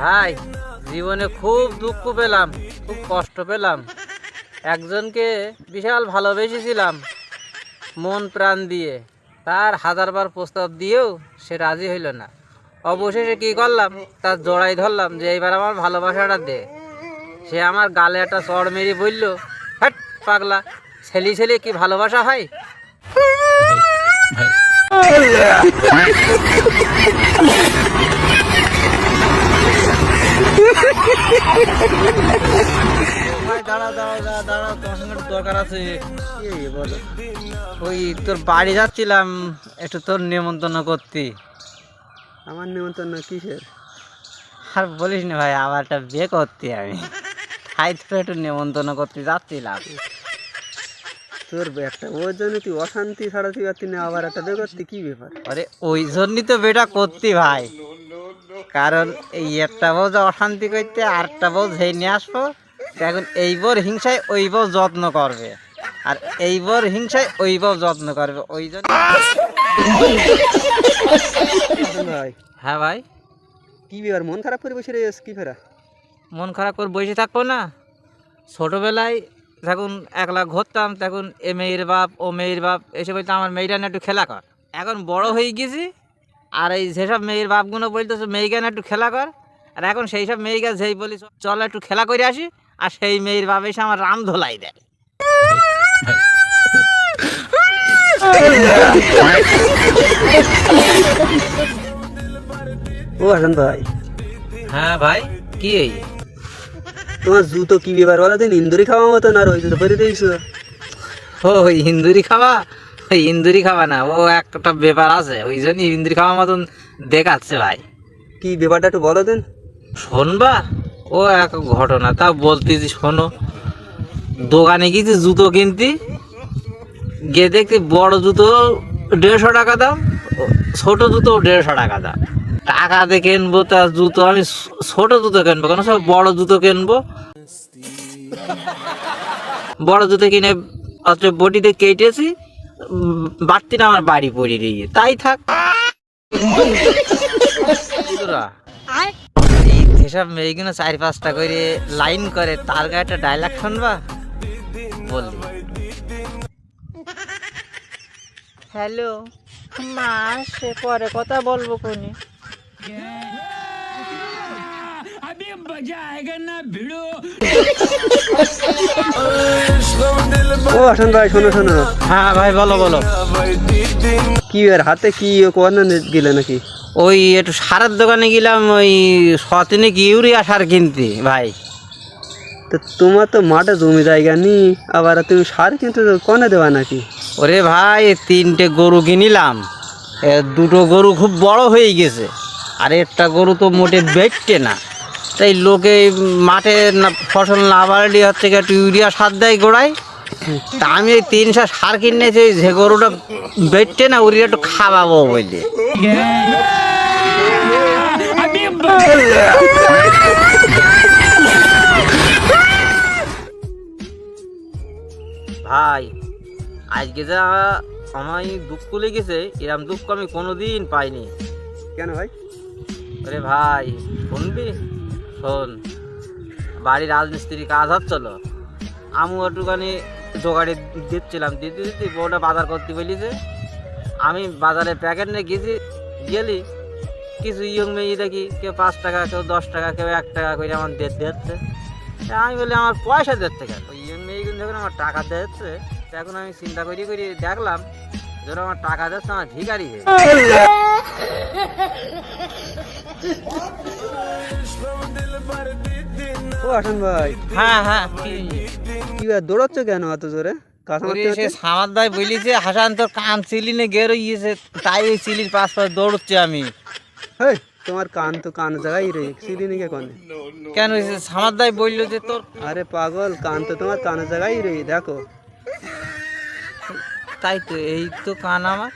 ভাই জীবনে খুব দুঃখ পেলাম, খুব কষ্ট পেলাম। একজনকে বিশাল ভালোবেসেছিলাম মন প্রাণ দিয়ে, তার হাজারবার প্রস্তাব দিয়েও সে রাজি হইল না। অবশেষে কি করলাম, তার জড়াই ধরলাম যে এইবার আমার ভালোবাসাটা দে। সে আমার গালে একটা চড় মেরে বলল, হ্যাট পাগলা, ছেলে ছেলে কি ভালোবাসা হয়? দাঁড়া দাঁড়া দাঁড়া দাঁড়া, তোমার সঙ্গে একটু দরকার আছে। বলো। ওই তোর বাড়ি যাচ্ছিলাম, একটু তোর নেমন্তন্ন করতে। আমার নিমন্ত্রণ কিসের? আর বলিস না ভাই, আবার একটা বিয়ে করতে আমি, তাই তোর একটু নেমন্তন্ন করতে যাচ্ছিলাম। তোর একটা ওর জন্য তুই অশান্তি ছাড়াতে পারতি না, আবার একটা বিয়ে করতে, কি ব্যাপার? আরে ওই জন্যই তো বেটা করতি ভাই, কারণ এই একটা বউ অশান্তি করতে আর একটা বউ ঝেয়ে নিয়ে আসবো। এখন এই বউর হিংসায় ওই বউ যত্ন করবে, আর এই বউর হিংসায় ওই বউ যত্ন করবে, ওই জন্য। ভাই হ্যাঁ ভাই, কি ব্যাপার, মন খারাপ করে বসে রয়েছিস কি ফেরা? মন খারাপ করে বসে থাকবো না? ছোটোবেলায় যখন একলা ঘুরতাম, তখন এ মেয়ের বাপ ও মেয়ের বাপ এসে বলতো আমার মেয়েটা না একটু খেলা কর। এখন বড় হয়ে গেছি, আর এই যেসব মেয়ের বাপগুলো বলতেছে মেয়েকে না একটু খেলা কর, আর এখন সেই সব মেয়েকে যেই বলি চল একটু খেলা করে আসি, আর সেই মেয়ের বাপ এসে আমার রাম ধোলাই দেয়। ও হাসান ভাই। হ্যাঁ ভাই, কি এই তোমার জুতো কি ব্যাপার বলো দিন, ইন্দুরি খাওয়া মতন, আর ওই জুতো পরে দিয়েছো? ও ইন্দুরি খাওয়া? ওই ইন্দুরি খাওয়া না, ও একটা ব্যাপার আছে, ওই জন্য ইন্দুরি খাওয়া মতন দেখাচ্ছে ভাই। কি ব্যাপারটা একটু বলো দিন। শোনবা, ও এক ঘটনা, তা বলতেছি শোনো। দোকানে গেছি জুতো কিনতে, গিয়ে দেখতে বড় জুতো 150 টাকা দাম, ছোট জুতো 150 টাকা দাম। টাকা দিয়ে কিনবো তা জুতো, আমি ছোট জুতো কিনবো কেন, সব বড় জুতো কিনবো। বড় জুতো কিনে অত বটিতে কেটেছি, বাড়তিটা আমার বাড়ি পড়ে দিয়ে তাই থাক। এই যেসব মেয়েগুলো 4-5টা করে লাইন করে, তার গায়ে একটা ডায়লগ শুনবা বললি। হ্যালো মা, সে পরে কথা বলবো কোনে। ও হাসান ভাই, শোনো শোনো। হ্যাঁ ভাই, বলো বলো। কি ব্যাপার, হাতে কি কোয়ান্ন গেলে নাকি? ওই একটু সারের দোকানে গেলাম, ওই 100 ইউরিয়া সার কিনতে ভাই। তো তোমার তো মাঠে জমি জায়গা নি, আবার তুমি সার কিন্তু কনে দেওয়া নাকি? ওরে ভাই, 3টে গরু কিনিলাম, 2টো গরু খুব বড় হয়ে গেছে, আর একটা গরু তো মোটে বেচছে না। তাই লোকে মাঠে ফসল না বাড়লে হচ্ছে একটু ইউরিয়া সার দেয় গোড়ায়। তা আমি ওই 300 সার কিনেছি, যে গরুটা বেচছে না উড়িয়ে একটু খাওয়াবো বলে। ভাই আজকে যা আমায় দুঃখ লেগেছে, এরম দুঃখ আমি কোনোদিন পাইনি। কেন ভাই? আরে ভাই শুনবি, শোন। বাড়ি রাজমিস্ত্রি কাজ হচ্ছিল, আমি একটুখানি জোগাড়ে দিচ্ছিলাম, দিতে দিতে বউটা বাজার করতে বলিছে। আমি বাজারে প্যাকেট নিয়ে গেলি, কিছু ইয়ং মেয়ে দেখি, কেউ 5 টাকা, কেউ 10 টাকা, কেউ 1 টাকা করে আমার দিচ্ছে। আমি বলি আমার পয়সা দিচ্ছে কেন, ওই ইয়ং মেয়েগুলো যখন আমার টাকা দিচ্ছে, তখন আমি চিন্তা করি দেখলাম যখন আমার টাকা দিচ্ছে আমার ভিখারি হয়ে। ও হাসান ভাই। হ্যাঁ হ্যাঁ, কি ব্যাপার, দৌড়াচ্ছ কেন এত জোরে? সামাদ ভাই বলিছে হাসান তোর কান চিলিনে গেরো ইয়েছে, তাই ওই চিলির পাশ দৌড়চ্ছে আমি। তোমার কান তো কান জায়গায় রে, সিলিনে কে কনে? কেন সামাদ ভাই বললো যে তোর? আরে পাগল, কান তো তোমার কান জায়গায় রে, দেখো। তাই তো, এই তো কান আমার।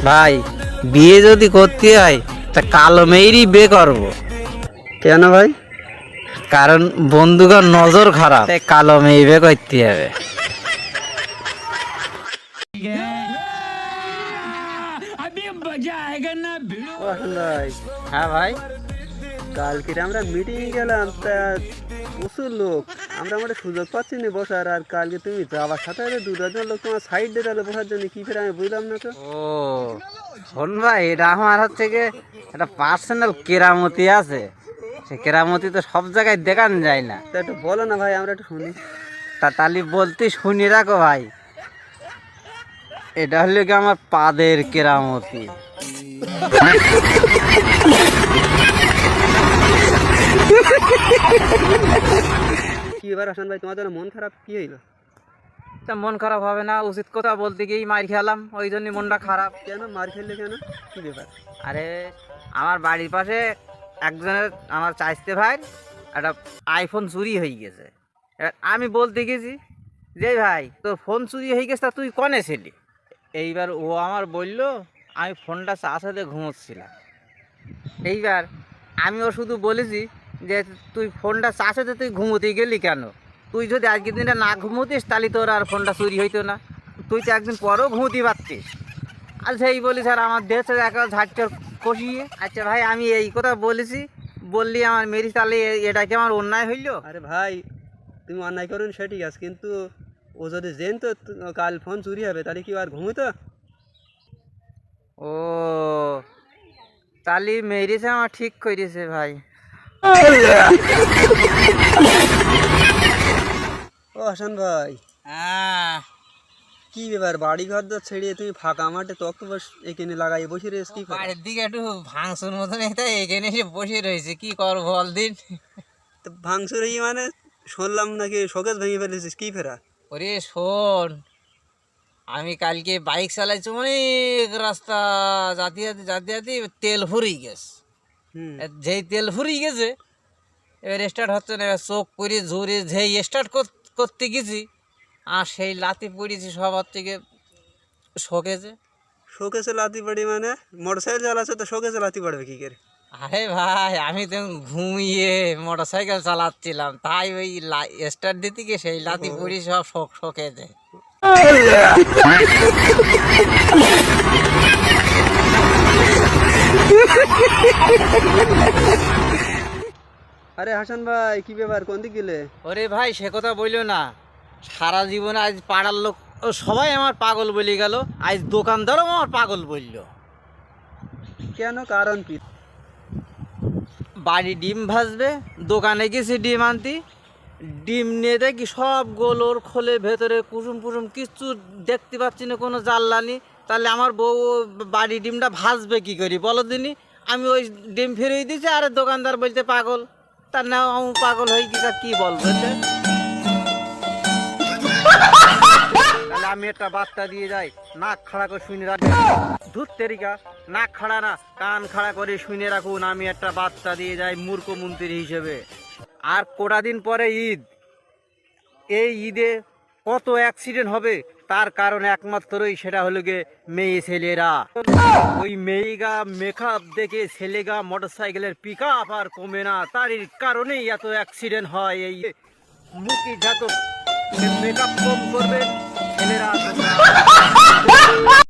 ভাই বিয়ে যদি করতে হয় তা কালো মেয়েরই বিয়ে করবো। কেন ভাই? কারণ বন্ধুগণ নজর খারাপ, তাই কালো মেয়ে বিয়ে করতে হবে। अभी मजा ও হাসান ভাই, হ্যাঁ ভাই। কালকে আমরা মিটিং গেলাম, তা প্রচুর লোক, আমরা আমাদের সুযোগ পাচ্ছি না বসার। আর কালকে তুমি যাওয়ার সাথে সাথে দু চারজন লোক তোমার সাইড দিয়ে তাহলে বসার জন্য, কি ফের আমি বুঝলাম না তো। ও শোন ভাই, এটা আমার হচ্ছে গিয়ে একটা পার্সোনাল কেরামতি আছে। সে কেরামতি তো সব জায়গায় দেখান যায় না। তা একটু বলো না ভাই, আমরা একটু শুনি। তা তালি বলতে শুনি রাখো ভাই, এটা হলো কি আমার পাদের কেরামতি। কি এবার হাসান ভাই, তোমার জন্য মন খারাপ কি হইলো? তা মন খারাপ হবে না, উচিত কথা বলতে গিয়েই মার খেলাম, ওই জন্য মনটা খারাপ। কেন মার খেললে কেন, কি ব্যাপার? আরে আমার বাড়ির পাশে একজনের, আমার চাইতে ভাই একটা আইফোন চুরি হয়ে গেছে। এবার আমি বলতে গেছি যে ভাই তোর ফোন চুরি হয়ে গেছে, তা তুই কনে ছিলি? এইবার ও আমার বলল আমি ফোনটা চাষাতে ঘুমোচ্ছিলাম। এইবার আমিও শুধু বলেছি যে তুই ফোনটা চাষাতে তুই ঘুমোতে গেলি কেন? তুই যদি আজকের দিনটা না ঘুমোতিস তাহলে তোর আর ফোনটা চুরি হইতো না, তুই তো একদিন পরেও ঘুমোতে পারতিস। আর সেই বলি স্যার আমার দেশে একটা ঝাড়চর কষিয়ে। আচ্ছা ভাই আমি এই কথা বলেছি, বললি আমার মেরি, তাহলে এটা কি আমার অন্যায় হইল? আরে ভাই, তুমি অন্যায় করুন সে ঠিক আছে, কিন্তু ও যদি জেন তো কাল ফোন চুরি হবে, তাহলে কি আর ঘুমোতো? ও তাহলে মেরিছে আমার ঠিক করেছে ভাই। ও হাসান ভাই, হ্যাঁ কি ব্যাপার, বাড়ি ঘর দর ছেড়িয়ে তুমি ফাঁকা মাঠে তক্ত বস এখানে লাগাই বসে রয়েছ কি করে? বাড়ির দিকে একটু ভাঙসুর মতন এটা এখানে এসে বসে রয়েছে, কি করবো বল দিন। তো ভাঙচুর এই মানে শুনলাম নাকি শোকেস ভেঙে ফেলেছিস, কি ফেরা? ওরে শোন, আমি কালকে বাইক চালাইছি, অনেক রাস্তা যাতে যাতে যাতে যাতে তেল ফুরিয়ে গেছে। হুম, যেই তেল ফুরিয়ে গেছে এবার স্টার্ট হচ্ছে না, এবার চোখ করে জোরে যেই স্টার্ট করতে গেছি আর সেই লাতি পড়েছি সবার থেকে শোকেছে। শোকেসে লাতি পড়ি মানে? মোটর সাইকেল চালাচ্ছে তো শোকেসে লাতি পড়বে কি করে? আরে ভাই আমি তো ঘুমিয়ে মোটর সাইকেল চালাচ্ছিলাম, তাই ওই স্টার্ট দিতে গিয়ে সেই লাতি পড়ি সব শোকেছে। আরে হাসান ভাই, কি ব্যাপার, কোন দিক গেলে? ওরে ভাই সে কথা বললো না, সারা জীবনে আজ পাড়ার লোক সবাই আমার পাগল বলে গেল, আজ দোকানদারও আমার পাগল বলল। কেন, কারণ কি? বাড়ি ডিম ভাজবে, দোকানে গেছি ডিম আনতি, ডিম নিয়ে দেখি সব গোলোর খোলে ভেতরে কুসুম কুসুম, কিচ্ছু দেখতে পাচ্ছি না, কোনো জ্বালানি। তাহলে আমার বউ বাড়ি ডিমটা ভাজবে কি করি বলো দিনি? আমি ওই ডিম ফিরিয়ে দিয়েছি, আর দোকানদার বলতে পাগল। তার না আমি পাগল হয়ে গেছি, কি বলবো এতে? তাহলে আমি একটা বার্তা দিয়ে যাই, নাক খাড়া করে শুনে রাখবেন। ধুত তেরিকা, নাক খাড়া না কান খাড়া করে শুনে রাখুন, আমি একটা বার্তা দিয়ে যাই মূর্খ মন্ত্রী হিসেবে। আর কটা দিন পরে ঈদ, এই ঈদে কত অ্যাক্সিডেন্ট হবে তার কারণ একমাত্রই সেটা হলো গিয়ে মেয়ে ছেলেরা। ওই মেয়েগা মেকআপ দেখে ছেলেগা মোটর সাইকেলের পিক আপ আর কমে না, তারই কারণেই এত অ্যাক্সিডেন্ট হয়। এই মুখে যত মেকআপ কম করবেন ছেলেরা তোমরা